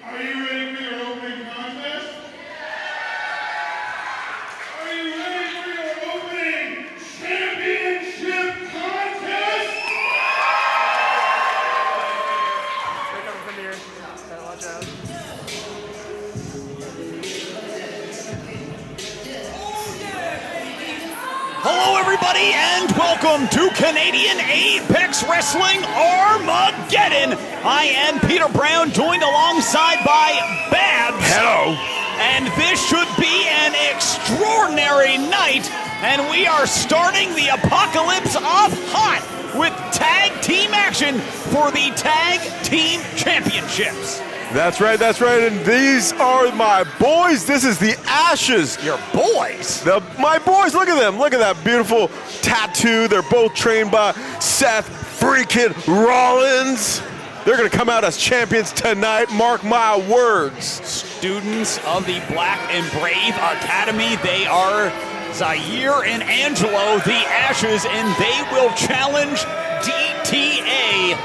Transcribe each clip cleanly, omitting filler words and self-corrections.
Are you ready for your opening contest? Are you ready for your opening championship contest? They're coming from here. Gotta watch out. Hello, everybody, and welcome to Canadian Apex Wrestling Armageddon. I am Peter Brown, joined alongside by Babs. Hello. And this should be an extraordinary night, and we are starting the apocalypse off hot with tag team action for the Tag Team Championships. That's right, and these are my boys. This is the Ashes. Your boys? My boys, look at them. Look at that beautiful tattoo. They're both trained by Seth freaking Rollins. They're going to come out as champions tonight, mark my words. Students of the Black and Brave Academy. They are Zaire and Angelo, the Ashes, and they will challenge DTA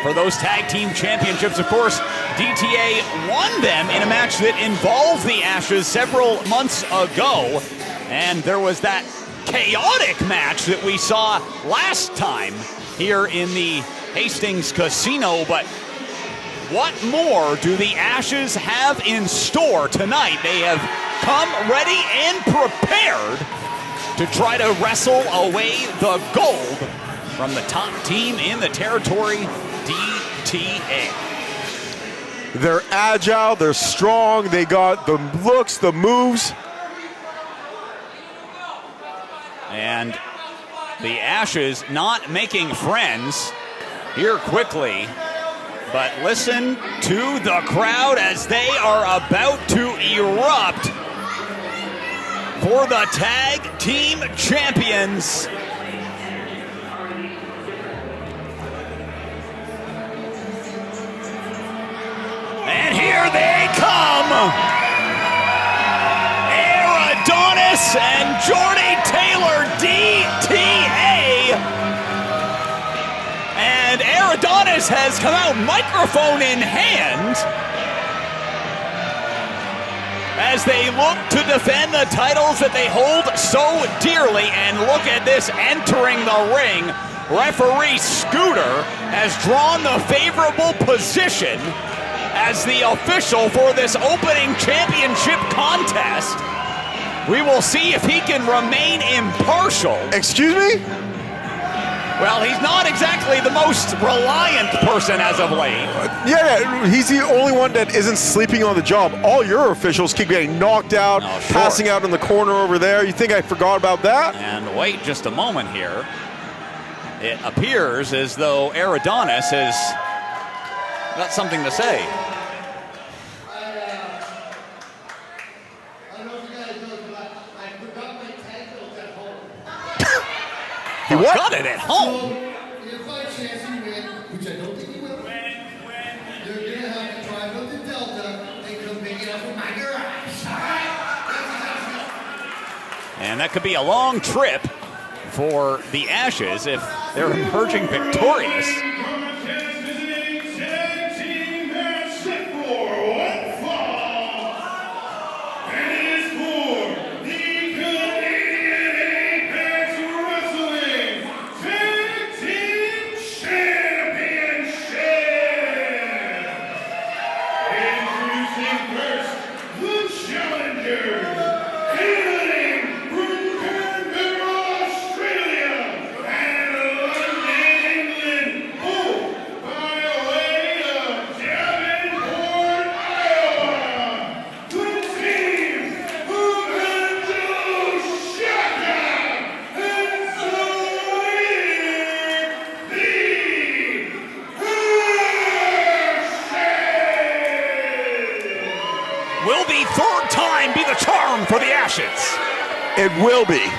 for those tag team championships. Of course, DTA won them in a match that involved the Ashes several months ago, and there was that chaotic match that we saw last time here in the Hastings Casino. But what more do the Ashes have in store tonight? They have come ready and prepared to try to wrestle away the gold from the top team in the territory, DTA. They're agile, they're strong, they got the looks, the moves. And the Ashes not making friends here quickly. But listen to the crowd as they are about to erupt for the Tag Team Champions. And here they come! Adonis and Jordy Taylor, DTA! And Adonis has come out microphone in hand as they look to defend the titles that they hold so dearly. And look at this entering the ring. Referee Scooter has drawn the favorable position as the official for this opening championship contest. We will see if he can remain impartial. Excuse me? Well, he's not exactly the most reliant person as of late. Yeah, he's the only one that isn't sleeping on the job. All your officials keep getting knocked out, passing out in the corner over there. You think I forgot about that? And wait just a moment here. It appears as though Adonis has got something to say. He what? Got it at home. If by chance you win, which I don't think you will, you're going to have to drive up to Delta and come pick it up from my garage. All right? And that could be a long trip for the Ashes if they're emerging victorious. Will the third time be the charm for the Ashes? It will be.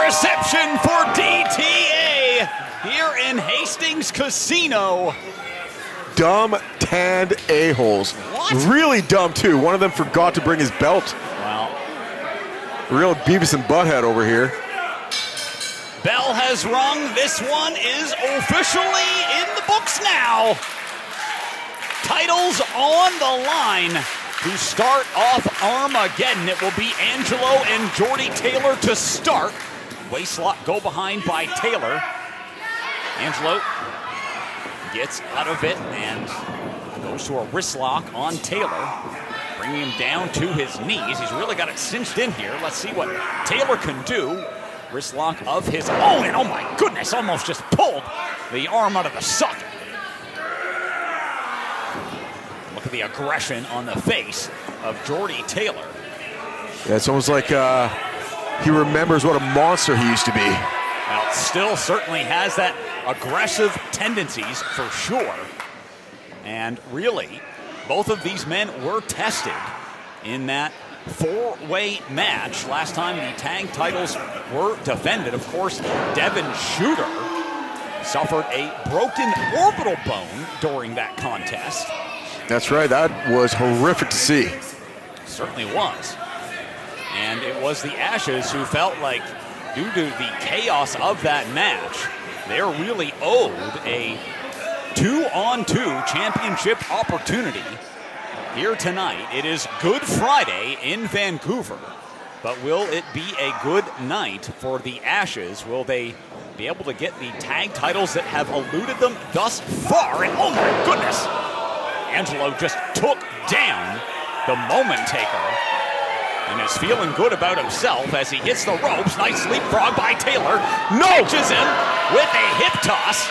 reception for DTA here in Hastings Casino. Dumb tanned a-holes. What? Really dumb too. One of them forgot to bring his belt. Well, Real Beavis and Butthead over here. bell has rung. This one is officially in the books now. Titles on the line to start off Armageddon. It will be Angelo and Jordy Taylor to start. Waistlock go behind by Taylor. Angelo gets out of it and goes to a wrist lock on Taylor, bringing him down to his knees. He's really got it cinched in here. Let's see what Taylor can do. Wrist lock of his own, and oh my goodness, almost just pulled the arm out of the socket. Look at the aggression on the face of Jordy Taylor. Yeah, it's almost like he remembers what a monster he used to be. Well, still certainly has that aggressive tendencies for sure. And really, both of these men were tested in that four-way match. Last time the tag titles were defended, of course, Devin Shooter suffered a broken orbital bone during that contest. That's right, that was horrific to see. Certainly was. And it was the Ashes who felt like, due to the chaos of that match, they're really owed a 2-on-2 championship opportunity here tonight. It is Good Friday in Vancouver, but will it be a good night for the Ashes? Will they be able to get the tag titles that have eluded them thus far? And oh my goodness, Angelo just took down the moment taker and is feeling good about himself as he hits the ropes. Nice leapfrog by Taylor. Catches him with a hip toss.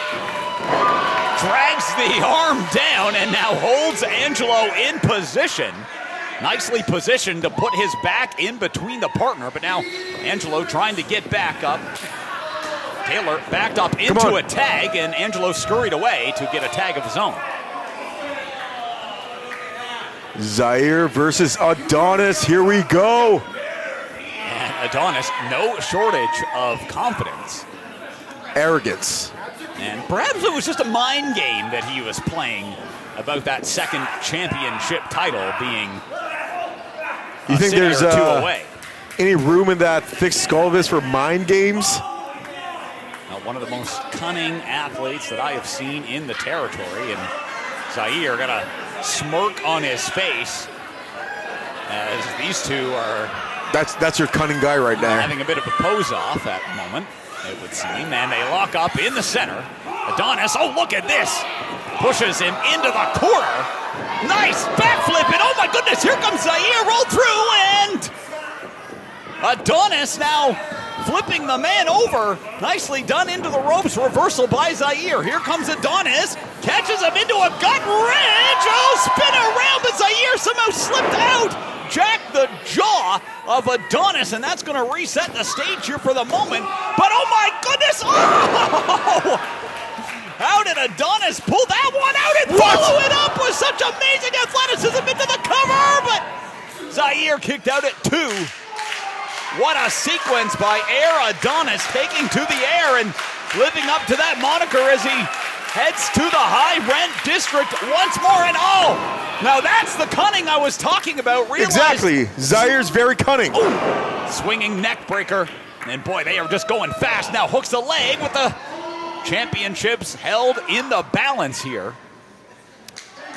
Drags the arm down and now holds Angelo in position. Nicely positioned to put his back in between the partner, but now Angelo trying to get back up. Taylor backed up into a tag, and Angelo scurried away to get a tag of his own. Zaire versus Adonis, here we go. And Adonis, no shortage of confidence. Arrogance. And perhaps it was just a mind game that he was playing about that second championship title being You think there's two away. any room in that thick skull of his for mind games? One of the most cunning athletes that I have seen in the territory, and Zaire got a smirk on his face as these two are That's your cunning guy right now. having a bit of a pose-off at the moment, it would seem, and they lock up in the center. Adonis, oh, look at this, pushes him into the corner. Nice backflip, and oh my goodness, here comes Zaire, roll through, and Adonis now flipping the man over. Nicely done into the ropes, reversal by Zaire. Here comes Adonis, catches him into a gut wrench. Oh, spin around, but Zaire somehow slipped out. Jacked the jaw of Adonis, and that's going to reset the stage here for the moment. But oh my goodness, oh! How did Adonis pull that one out and follow it up with such amazing athleticism into the cover? But Zaire kicked out at 2. What a sequence by Air Adonis, taking to the air and living up to that moniker as he heads to the high rent district once more. And oh, now that's the cunning I was talking about. Exactly, Zaire's very cunning. Ooh, swinging neck breaker. And boy, they are just going fast now. Hooks the leg with the championships held in the balance here.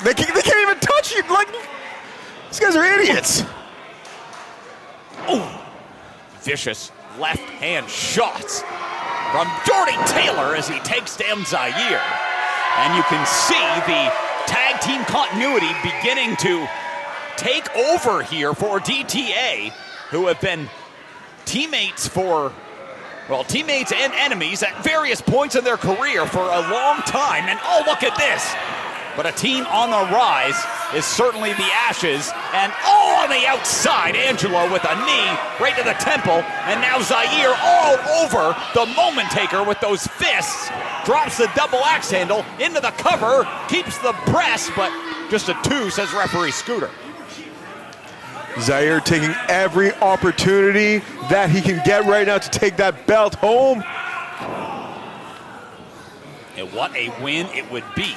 They can't even touch you. Like, these guys are idiots. Oh, vicious left hand shots from Jordy Taylor as he takes down Zaire. And you can see the tag team continuity beginning to take over here for DTA, who have been teammates and enemies at various points in their career for a long time. And oh, look at this. But a team on the rise is certainly the Ashes. And oh, on the outside, Angelo with a knee right to the temple. And now Zaire all over the moment taker with those fists. Drops the double axe handle into the cover, keeps the press, but just a 2, says referee Scooter. Zaire taking every opportunity that he can get right now to take that belt home. And what a win it would be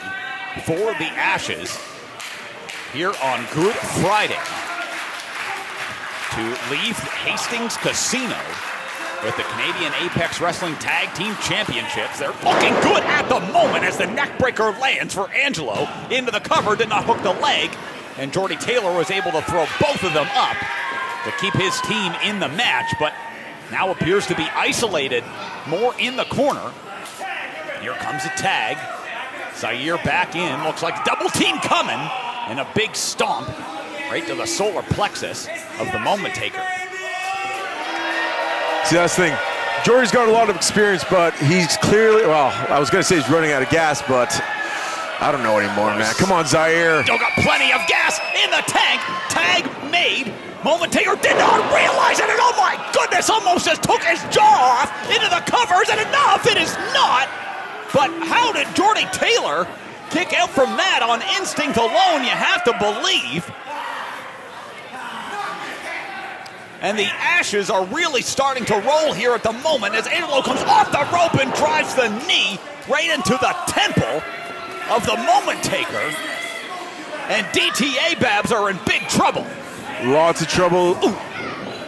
for the Ashes here on Good Friday to leave Hastings Casino with the Canadian Apex Wrestling Tag Team Championships. They're looking good at the moment as the neckbreaker lands for Angelo into the cover, did not hook the leg, and Jordy Taylor was able to throw both of them up to keep his team in the match, but now appears to be isolated more in the corner. Here comes a tag. Zaire back in, looks like double team coming, and a big stomp right to the solar plexus of the Moment Taker. See, that's the thing. Jordy's got a lot of experience, but he's clearly, well, I was going to say he's running out of gas, but I don't know anymore, man. Come on, Zaire. Still got plenty of gas in the tank. Tag made. Moment Taker did not realize it, and oh my goodness, almost just took his jaw off into the covers, and enough, it is not. But how did Jordy Taylor kick out from that on instinct alone, you have to believe? And the Ashes are really starting to roll here at the moment as Angelo comes off the rope and drives the knee right into the temple of the Moment Taker. And DTA Babs are in big trouble. Lots of trouble. Ooh.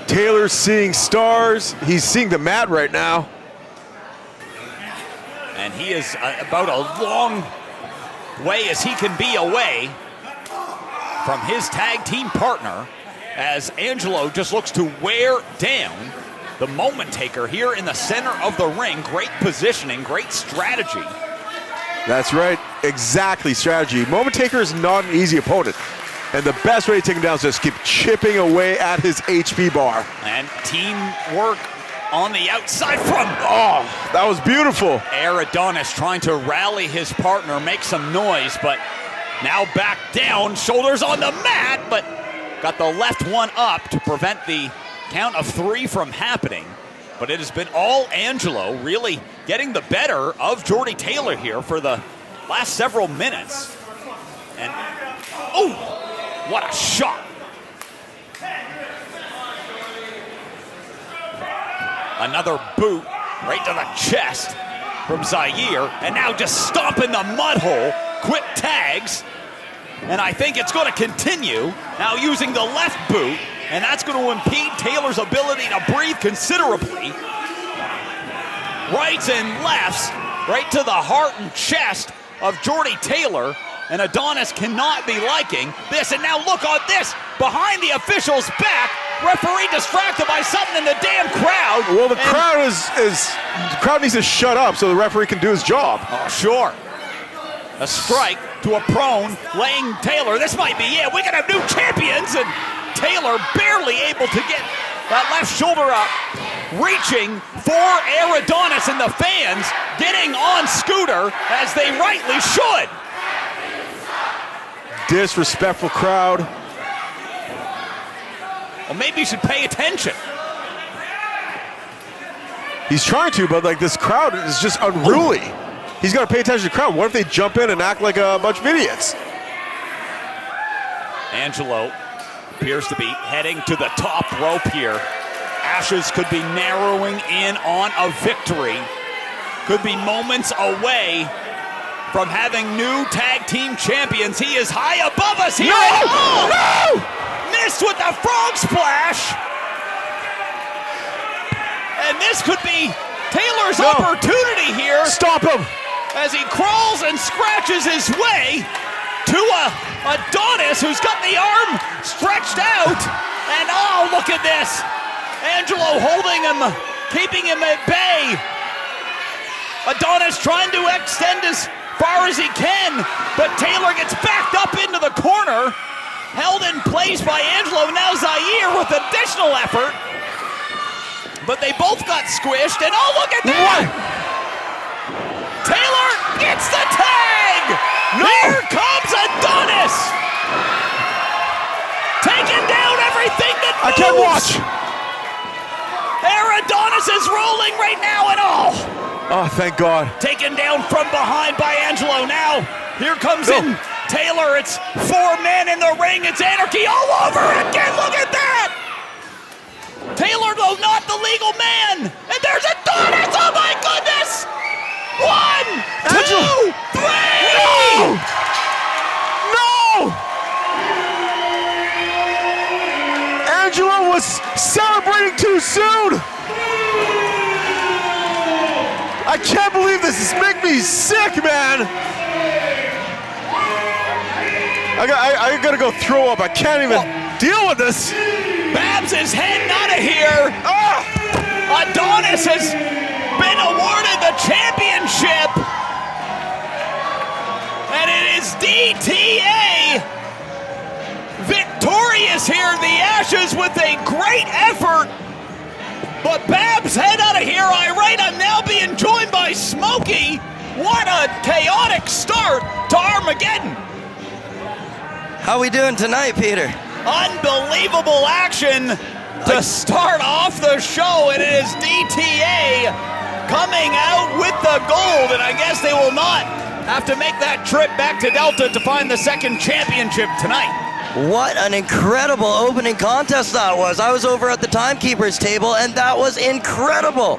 Taylor's seeing stars. He's seeing the mat right now. And he is about a long way as he can be away from his tag team partner, as Angelo just looks to wear down the Moment Taker here in the center of the ring. Great positioning, great strategy. That's right, exactly, strategy. Moment Taker is not an easy opponent, and the best way to take him down is just keep chipping away at his HP bar. And teamwork on the outside from, oh, that was beautiful. Adonis trying to rally his partner, make some noise, but now back down, shoulders on the mat, but got the left one up to prevent the count of 3 from happening. But it has been all Angelo really getting the better of Jordy Taylor here for the last several minutes. And, oh, what a shot. Another boot right to the chest from Zaire. And now just stomping the mud hole. Quick tags. And I think it's going to continue now using the left boot, and that's going to impede Taylor's ability to breathe considerably. Rights and lefts right to the heart and chest of Jordy Taylor, and Adonis cannot be liking this. And now look on this, behind the official's back, referee distracted by something in the damn crowd. Well, the crowd needs to shut up so the referee can do his job. Oh, sure. A strike to a prone, laying Taylor. This might be it. We got a new champions, and Taylor barely able to get that left shoulder up, reaching for Adonis, and the fans getting on Scooter as they rightly should. Disrespectful crowd. Well, maybe you should pay attention. He's trying to, but like this crowd is just unruly. He's got to pay attention to the crowd. What if they jump in and act like a bunch of idiots? Angelo appears to be heading to the top rope here. Ashes could be narrowing in on a victory. Could be moments away from having new tag team champions. He is high above us here. No! Missed with the frog splash. And this could be Taylor's opportunity here. Stop him. As he crawls and scratches his way to Adonis, who's got the arm stretched out. And oh, look at this. Angelo holding him, keeping him at bay. Adonis trying to extend as far as he can, but Taylor gets backed up into the corner, held in place by Angelo. Now Zaire with additional effort. But they both got squished, and oh, look at that! What? Taylor gets the tag! No. Here comes Adonis! Taking down everything that moves! I can't watch! Adonis is rolling right now and all! Oh, thank God. Taken down from behind by Angelo now. Here comes in Taylor, it's 4 men in the ring. It's anarchy all over it again. Look at that. Taylor, though, not the legal man. And there's Adonis. Oh, my goodness. 1, 2, 3. No! Angelo was celebrating too soon. I can't believe this. This makes me sick, man. I gotta go throw up. I can't even deal with this. Babs is heading out of here. Adonis has been awarded the championship. And it is DTA victorious here in the Ashes with a great effort. But Babs head out of here. I'm now being joined by Smokey. What a chaotic start to Armageddon. How we doing tonight, Peter? Unbelievable action to start off the show, and it is DTA coming out with the gold, and I guess they will not have to make that trip back to Delta to find the second championship tonight. What an incredible opening contest that was. I was over at the timekeeper's table, and that was incredible.